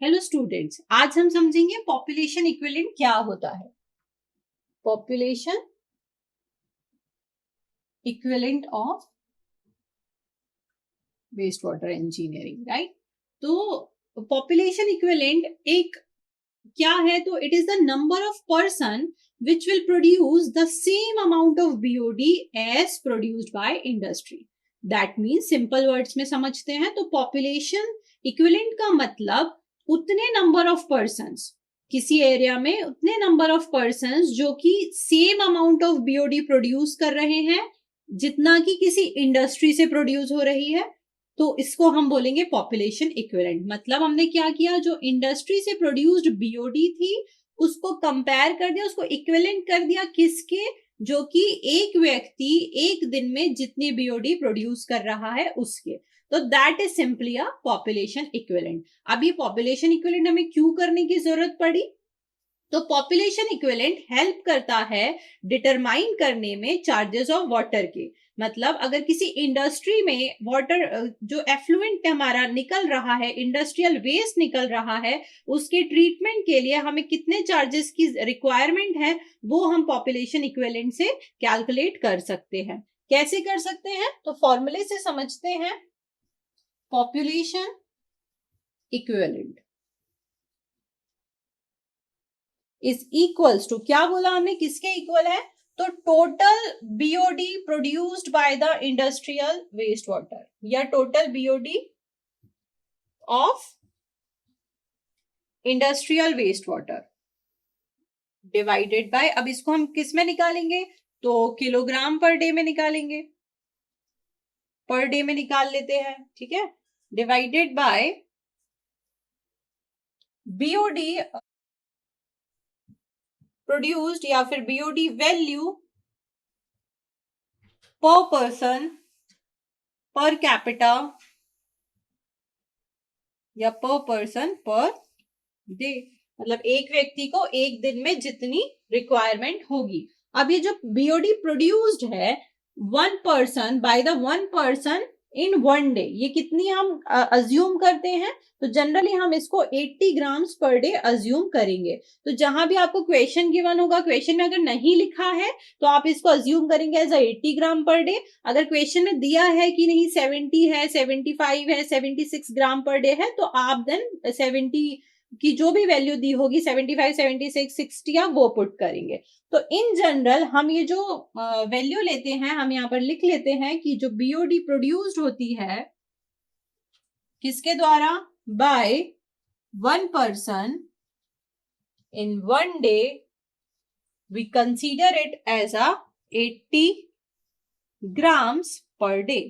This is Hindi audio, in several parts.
हेलो स्टूडेंट्स, आज हम समझेंगे पॉपुलेशन इक्विवेलेंट क्या होता है। Population equivalent of waste water engineering, right. तो पॉपुलेशन इक्विवेलेंट एक क्या है, तो it is the number of person which will produce the same amount of BOD as produced by industry. That means simple words में समझते हैं तो पॉपुलेशन इक्विवेलेंट का मतलब उतने नंबर ऑफ पर्सन्स, किसी एरिया में उतने नंबर ऑफ पर्सन्स जो कि same amount of BOD produce कर रहे हैं जितना कि किसी इंडस्ट्री से प्रोड्यूस हो रही है, तो इसको हम बोलेंगे पॉपुलेशन इक्विवेलेंट। मतलब हमने क्या किया, जो इंडस्ट्री से प्रोड्यूस्ड बीओडी थी उसको कंपेयर कर दिया, उसको इक्विवेलेंट कर दिया किसके, जो कि एक व्यक्ति एक दिन में जितनी बीओडी प्रोड्यूस कर रहा है उसके। तो that is simply a population equivalent. अब ये पॉपुलेशन इक्विवेलेंट हमें क्यों करने की जरूरत पड़ी, तो पॉपुलेशन इक्विवेलेंट हेल्प करता है डिटरमाइन करने में चार्जेस ऑफ वाटर के। मतलब अगर किसी इंडस्ट्री में वाटर जो एफ्लुएंट हमारा निकल रहा है, इंडस्ट्रियल वेस्ट निकल रहा है, उसके ट्रीटमेंट के लिए हमें कितने चार्जेस की रिक्वायरमेंट है वो हम पॉपुलेशन इक्विवेलेंट से कैलकुलेट कर सकते हैं। कैसे कर सकते हैं, तो फॉर्मूले से समझते हैं। Population equivalent is equals to, क्या बोला हमने, किसके इक्वल है, तो total BOD produced by the industrial waste water या total BOD of industrial waste water divided by, अब इसको हम किस में निकालेंगे, तो किलोग्राम पर डे में निकालेंगे, पर डे में निकाल लेते हैं, ठीक है, डिवाइडेड बाय बीओडी प्रोड्यूस्ड या फिर बीओडी वैल्यू पर पर्सन पर कैपिटा या पर पर्सन पर डे, मतलब एक व्यक्ति को एक दिन में जितनी रिक्वायरमेंट होगी। अब ये जो बीओडी प्रोड्यूस्ड है one person by the one person in one day, ये कितनी हम अज्यूम करते हैं, तो जनरली हम इसको 80 ग्राम्स पर डे अज्यूम करेंगे। तो जहां भी आपको क्वेश्चन गिवन होगा, क्वेश्चन में अगर नहीं लिखा है तो आप इसको अज्यूम करेंगे एज 80 ग्राम पर डे। अगर क्वेश्चन में दिया है कि नहीं 70 है, 75 है, 76 ग्राम पर डे है, तो आप देन 70 की जो भी वैल्यू दी होगी 75, 76, 60 आप वो पुट करेंगे। तो इन जनरल हम ये जो वैल्यू लेते हैं, हम यहाँ पर लिख लेते हैं कि जो बीओडी प्रोड्यूस्ड होती है किसके द्वारा, by one person in one day, we consider it as a 80 grams per day.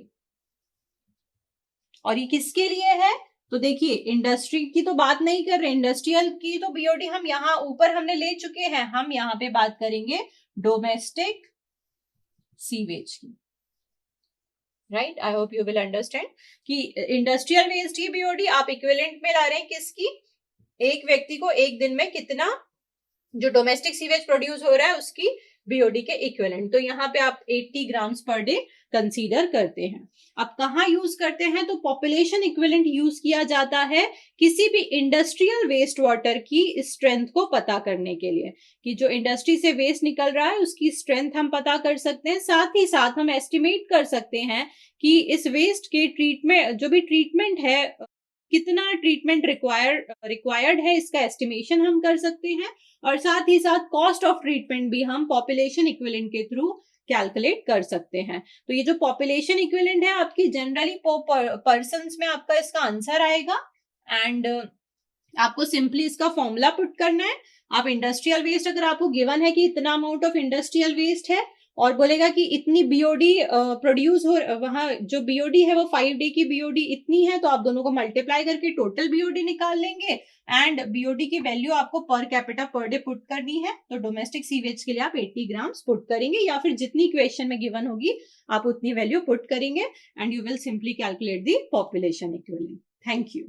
और ये किसके लिए है, तो देखिए इंडस्ट्री की तो बात नहीं कर रहे, इंडस्ट्रियल की तो बीओडी हम यहाँ ऊपर हमने ले चुके हैं, हम यहाँ पे बात करेंगे डोमेस्टिक सीवेज की, right. I hope you will understand कि इंडस्ट्रियल वेस्ट की बीओडी आप इक्विवेलेंट में ला रहे हैं किसकी, एक व्यक्ति को एक दिन में कितना जो डोमेस्टिक सीवेज प्रोड्यूस हो रहा है उसकी बीओडी के इक्विवेलेंट। तो यहाँ पे आप 80 ग्राम्स पर डे कंसीडर करते हैं। अब कहाँ यूज करते हैं, तो पॉपुलेशन इक्विवेलेंट यूज किया जाता है किसी भी इंडस्ट्रियल वेस्ट वाटर की स्ट्रेंथ को पता करने के लिए, कि जो इंडस्ट्री से वेस्ट निकल रहा है उसकी स्ट्रेंथ हम पता कर सकते हैं। साथ ही साथ हम एस्टिमेट कर सकते हैं कि इस वेस्ट के ट्रीटमेंट, जो भी ट्रीटमेंट है, कितना ट्रीटमेंट रिक्वायर्ड है, इसका एस्टिमेशन हम कर सकते हैं। और साथ ही साथ कॉस्ट ऑफ ट्रीटमेंट भी हम पॉपुलेशन इक्विवेलेंट के थ्रू कैलकुलेट कर सकते हैं। तो ये जो पॉपुलेशन इक्विवेलेंट है आपकी जनरली पर्सन्स में आपका इसका आंसर आएगा, एंड आपको सिंपली इसका फॉर्मूला पुट करना है। आप इंडस्ट्रियल वेस्ट अगर आपको गिवन है कि इतना अमाउंट ऑफ इंडस्ट्रियल वेस्ट है और बोलेगा कि इतनी बीओडी प्रोड्यूस हो, वहां जो बीओडी है वो 5 डे की बीओडी इतनी है, तो आप दोनों को मल्टीप्लाई करके टोटल बीओडी निकाल लेंगे, एंड बीओडी की वैल्यू आपको per capita per day put करनी है। तो डोमेस्टिक सीवेज के लिए आप 80 ग्राम्स पुट करेंगे, या फिर जितनी क्वेश्चन में गिवन होगी आप उतनी वैल्यू पुट करेंगे, and you will simply calculate the population equivalent. Thank you.